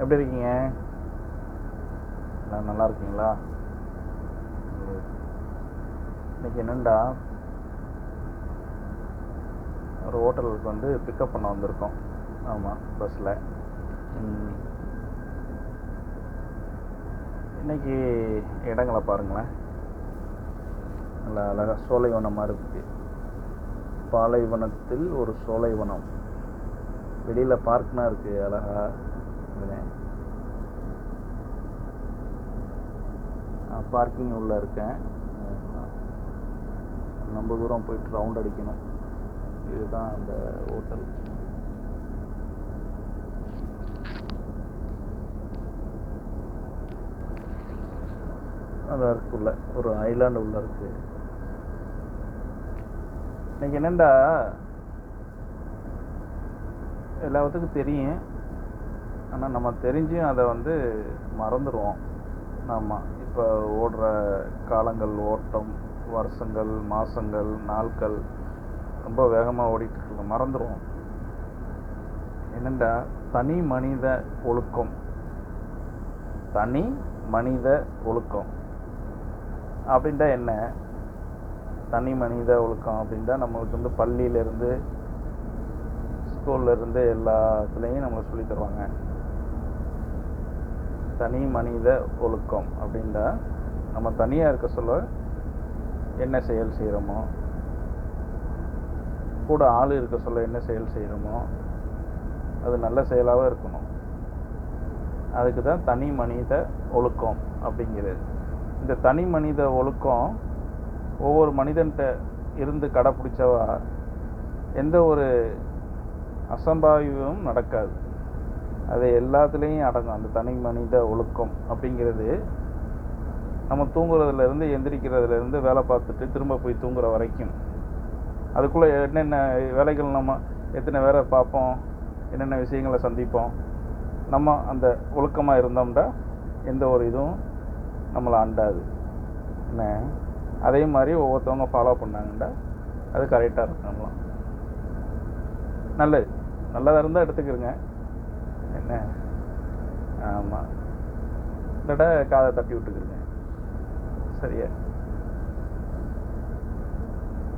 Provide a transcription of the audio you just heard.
எப்படி இருக்கீங்க? எல்லாம் நல்லா இருக்கீங்களா? இன்னைக்கு என்னண்டா, ஒரு ஹோட்டலுக்கு வந்து பிக்கப் பண்ண வந்திருக்கோம். ஆமாம், பஸ்ஸில். இன்னைக்கு இடங்களை பாருங்களேன், நல்லா அழகாக சோலைவனமாக இருக்குது. பாலைவனத்தில் ஒரு சோலைவனம். வெளியில் பார்க்னா இருக்குது அழகா. பார்க்கிங் உள்ளே இருக்கேன். ரொம்ப தூரம் போயிட்டு ரவுண்ட் அடிக்கணும். இதுதான் அந்த ஹோட்டல். அதான் இருக்குள்ள ஒரு ஐலாண்டு உள்ள இருக்கு. இன்னைக்கு என்னண்டா, எல்லாத்துக்கும் தெரியும், ஆனால் நம்ம தெரிஞ்சும் அதை வந்து மறந்துடுவோம். ஆமாம், இப்போ ஓடுற காலங்கள், ஓட்டம், வருஷங்கள், மாதங்கள், நாட்கள் ரொம்ப வேகமாக ஓடிட்டுருக்கு, மறந்துடுவோம். என்னண்டா, தனி மனித ஒழுக்கம். தனி மனித ஒழுக்கம் அப்படின்ட்டா என்ன? தனி மனித ஒழுக்கம் அப்படின்ட்டா நம்மளுக்கு வந்து பள்ளியிலேருந்து, ஸ்கூல்லேருந்து எல்லாத்துலேயும் நம்மளுக்கு சொல்லி தருவாங்க. தனி மனித ஒழுக்கம் அப்படின்ட்டா நம்ம தனியாக இருக்க சொல்ல என்ன செயல் செய்கிறோமோ, கூட ஆள் இருக்க சொல்ல என்ன செயல் செய்கிறோமோ அது நல்ல செயலாக இருக்கணும். அதுக்கு தான் தனி மனித ஒழுக்கம் அப்படிங்கிறது. இந்த தனி மனித ஒழுக்கம் ஒவ்வொரு மனிதன்கிட்ட இருந்து கடைப்பிடிச்சவா எந்த ஒரு அசம்பாவிதமும் நடக்காது. அது எல்லாத்துலேயும் அடங்கும். அந்த தனி மனித ஒழுக்கம் அப்படிங்கிறது நம்ம தூங்குறதுலேருந்து, எந்திரிக்கிறதுலேருந்து, வேலை பார்த்துட்டு திரும்ப போய் தூங்குற வரைக்கும் அதுக்குள்ளே என்னென்ன வேலைகள், நம்ம எத்தனை வேலை பார்ப்போம், என்னென்ன விஷயங்களை சந்திப்போம். நம்ம அந்த ஒழுக்கமாக இருந்தோம்னா எந்த ஒரு இதுவும் நம்மளை அண்டாது. என்ன, அதே மாதிரி ஒவ்வொருத்தவங்க ஃபாலோ பண்ணாங்கன்னா அது கரெக்டாக இருக்கும். நம்மளாம் நல்லதாக இருந்தால் எடுத்துக்கிறங்க. என்ன, ஆமாம், இல்லாட்டா காதை தட்டி விட்டுக்கிறங்க. சரியா?